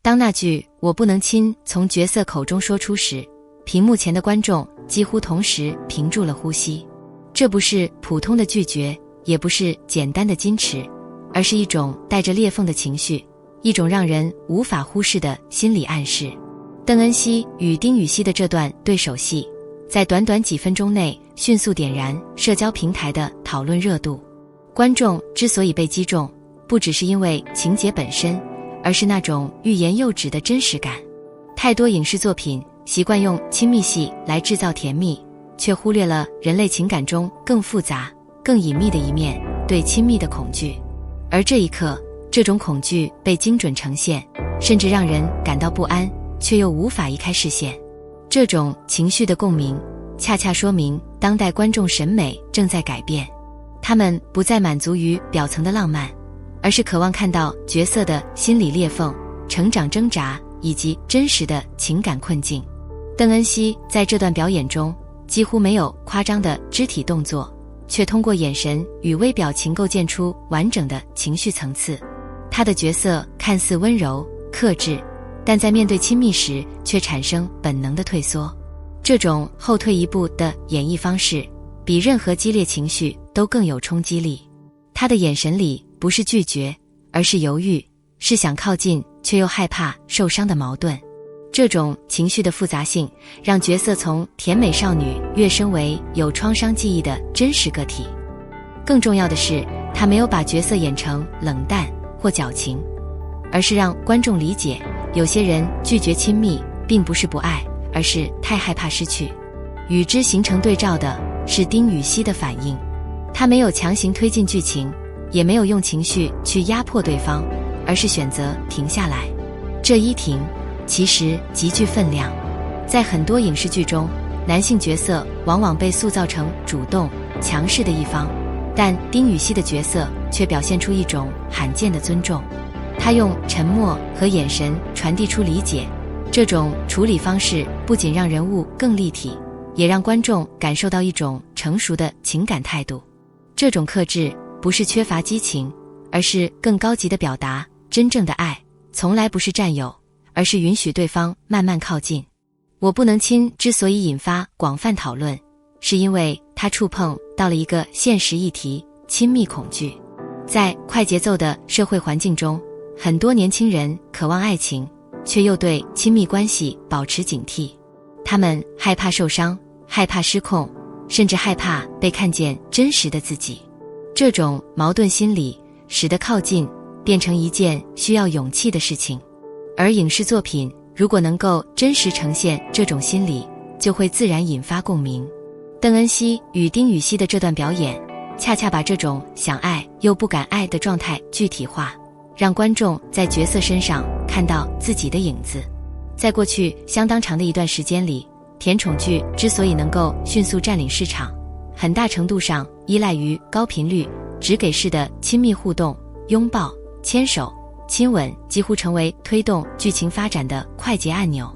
当那句我不能亲从角色口中说出时，屏幕前的观众几乎同时屏住了呼吸。这不是普通的拒绝，也不是简单的矜持，而是一种带着裂缝的情绪，一种让人无法忽视的心理暗示。邓恩熙与丁禹兮的这段对手戏，在短短几分钟内迅速点燃社交平台的讨论热度。观众之所以被击中，不只是因为情节本身，而是那种欲言又止的真实感。太多影视作品习惯用亲密戏来制造甜蜜，却忽略了人类情感中更复杂、更隐秘的一面，对亲密的恐惧。而这一刻，这种恐惧被精准呈现，甚至让人感到不安，却又无法移开视线。这种情绪的共鸣，恰恰说明当代观众审美正在改变。他们不再满足于表层的浪漫，而是渴望看到角色的心理裂缝、成长挣扎以及真实的情感困境。邓恩熙在这段表演中几乎没有夸张的肢体动作，却通过眼神与微表情构建出完整的情绪层次。他的角色看似温柔克制，但在面对亲密时却产生本能的退缩。这种后退一步的演绎方式，比任何激烈情绪都更有冲击力。他的眼神里不是拒绝，而是犹豫，是想靠近却又害怕受伤的矛盾。这种情绪的复杂性，让角色从甜美少女跃升为有创伤记忆的真实个体。更重要的是，他没有把角色演成冷淡或矫情，而是让观众理解，有些人拒绝亲密并不是不爱，而是太害怕失去。与之形成对照的是丁禹兮的反应，他没有强行推进剧情，也没有用情绪去压迫对方，而是选择停下来。这一停其实极具分量。在很多影视剧中，男性角色往往被塑造成主动强势的一方，但丁禹兮的角色却表现出一种罕见的尊重。他用沉默和眼神传递出理解，这种处理方式不仅让人物更立体，也让观众感受到一种成熟的情感态度。这种克制不是缺乏激情，而是更高级的表达。真正的爱从来不是占有，而是允许对方慢慢靠近。我不能亲之所以引发广泛讨论，是因为它触碰到了一个现实议题：亲密恐惧。在快节奏的社会环境中，很多年轻人渴望爱情，却又对亲密关系保持警惕。他们害怕受伤，害怕失控，甚至害怕被看见真实的自己。这种矛盾心理使得靠近变成一件需要勇气的事情，而影视作品如果能够真实呈现这种心理，就会自然引发共鸣。邓恩熙与丁禹兮的这段表演，恰恰把这种想爱又不敢爱的状态具体化，让观众在角色身上看到自己的影子。在过去相当长的一段时间里，甜宠剧之所以能够迅速占领市场，很大程度上依赖于高频率、只给式的亲密互动，拥抱、牵手、亲吻几乎成为推动剧情发展的快捷按钮。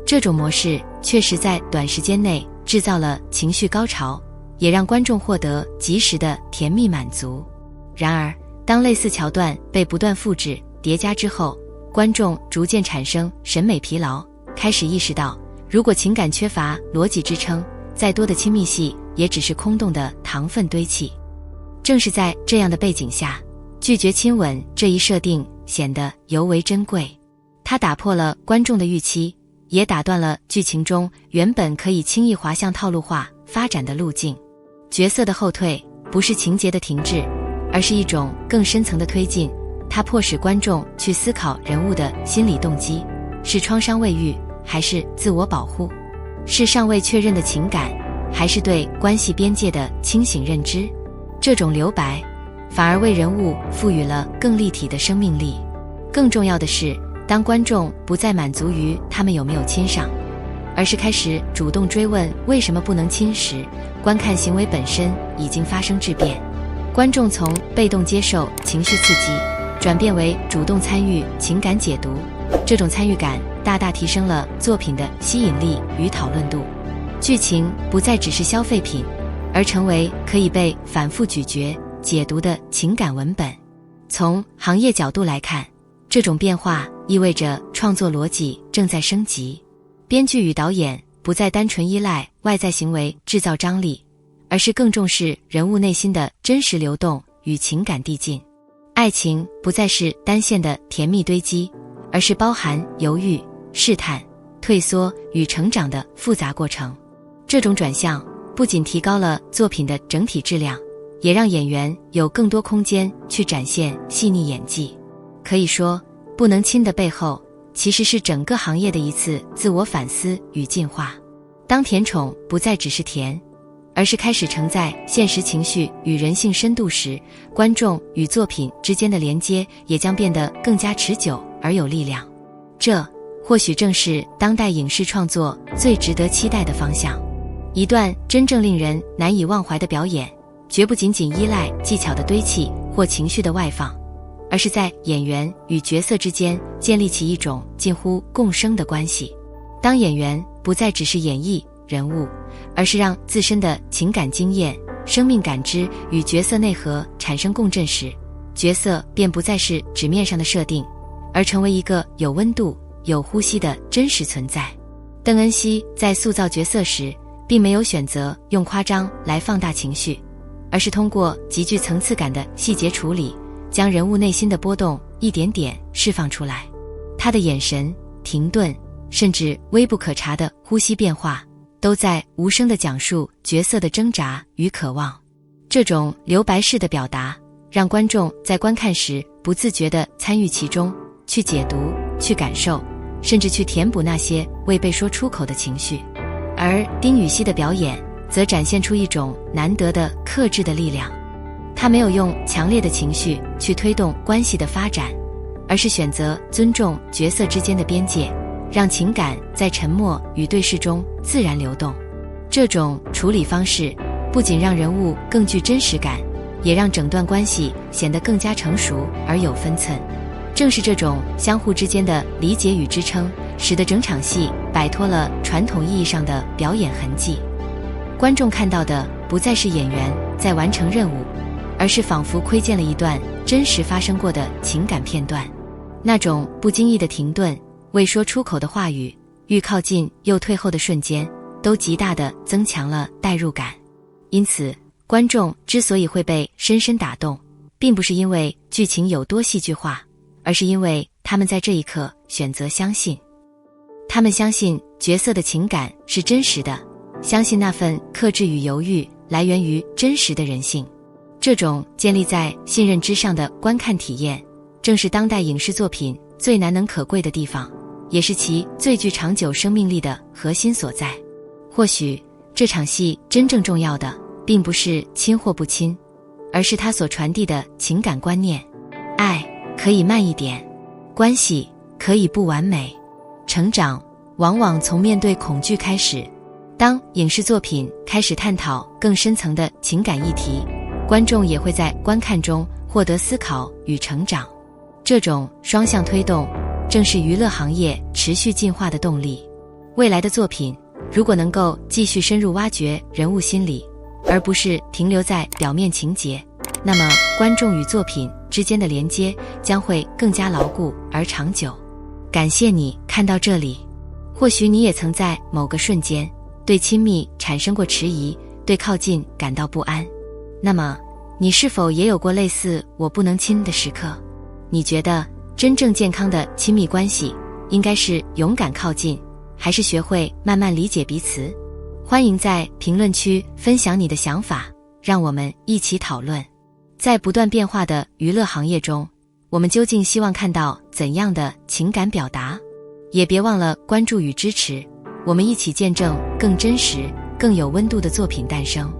这种模式确实在短时间内制造了情绪高潮，也让观众获得及时的甜蜜满足。然而，当类似桥段被不断复制、叠加之后，观众逐渐产生审美疲劳，开始意识到，如果情感缺乏逻辑支撑，再多的亲密戏也只是空洞的糖分堆砌。正是在这样的背景下，拒绝亲吻这一设定显得尤为珍贵。它打破了观众的预期，也打断了剧情中原本可以轻易滑向套路化发展的路径。角色的后退不是情节的停滞，而是一种更深层的推进。它迫使观众去思考人物的心理动机，是创伤未愈，还是自我保护？是尚未确认的情感，还是对关系边界的清醒认知？这种留白反而为人物赋予了更立体的生命力。更重要的是，当观众不再满足于他们有没有亲上，而是开始主动追问为什么不能亲时，观看行为本身已经发生质变。观众从被动接受情绪刺激，转变为主动参与情感解读。这种参与感大大提升了作品的吸引力与讨论度。剧情不再只是消费品，而成为可以被反复咀嚼、解读的情感文本。从行业角度来看，这种变化意味着创作逻辑正在升级。编剧与导演不再单纯依赖外在行为制造张力，而是更重视人物内心的真实流动与情感递进。爱情不再是单线的甜蜜堆积，而是包含犹豫、试探、退缩与成长的复杂过程。这种转向不仅提高了作品的整体质量，也让演员有更多空间去展现细腻演技。可以说，不能亲的背后其实是整个行业的一次自我反思与进化。当甜宠不再只是甜，而是开始承载现实情绪与人性深度时，观众与作品之间的连接也将变得更加持久而有力量。这或许正是当代影视创作最值得期待的方向。一段真正令人难以忘怀的表演，绝不仅仅依赖技巧的堆砌或情绪的外放，而是在演员与角色之间建立起一种近乎共生的关系。当演员不再只是演绎人物，而是让自身的情感经验、生命感知与角色内核产生共振时，角色便不再是纸面上的设定，而成为一个有温度、有呼吸的真实存在。邓恩熙在塑造角色时，并没有选择用夸张来放大情绪，而是通过极具层次感的细节处理，将人物内心的波动一点点释放出来。他的眼神、停顿，甚至微不可察的呼吸变化，都在无声地讲述角色的挣扎与渴望。这种留白式的表达，让观众在观看时不自觉地参与其中，去解读、去感受，甚至去填补那些未被说出口的情绪。而丁禹兮的表演则展现出一种难得的克制的力量。他没有用强烈的情绪去推动关系的发展，而是选择尊重角色之间的边界，让情感在沉默与对视中自然流动。这种处理方式不仅让人物更具真实感，也让整段关系显得更加成熟而有分寸。正是这种相互之间的理解与支撑，使得整场戏摆脱了传统意义上的表演痕迹。观众看到的不再是演员在完成任务，而是仿佛窥见了一段真实发生过的情感片段。那种不经意的停顿，未说出口的话语，愈靠近又退后的瞬间，都极大地增强了代入感。因此，观众之所以会被深深打动，并不是因为剧情有多戏剧化，而是因为他们在这一刻选择相信。他们相信角色的情感是真实的，相信那份克制与犹豫来源于真实的人性。这种建立在信任之上的观看体验，正是当代影视作品最难能可贵的地方，也是其最具长久生命力的核心所在。或许这场戏真正重要的，并不是亲或不亲，而是它所传递的情感观念。爱可以慢一点，关系可以不完美，成长往往从面对恐惧开始。当影视作品开始探讨更深层的情感议题，观众也会在观看中获得思考与成长。这种双向推动，正是娱乐行业持续进化的动力。未来的作品如果能够继续深入挖掘人物心理，而不是停留在表面情节，那么观众与作品之间的连接将会更加牢固而长久。感谢你看到这里。或许你也曾在某个瞬间对亲密产生过迟疑，对靠近感到不安。那么你是否也有过类似我不能亲的时刻？你觉得真正健康的亲密关系应该是勇敢靠近，还是学会慢慢理解彼此？欢迎在评论区分享你的想法，让我们一起讨论。在不断变化的娱乐行业中，我们究竟希望看到怎样的情感表达？也别忘了关注与支持，我们一起见证更真实、更有温度的作品诞生。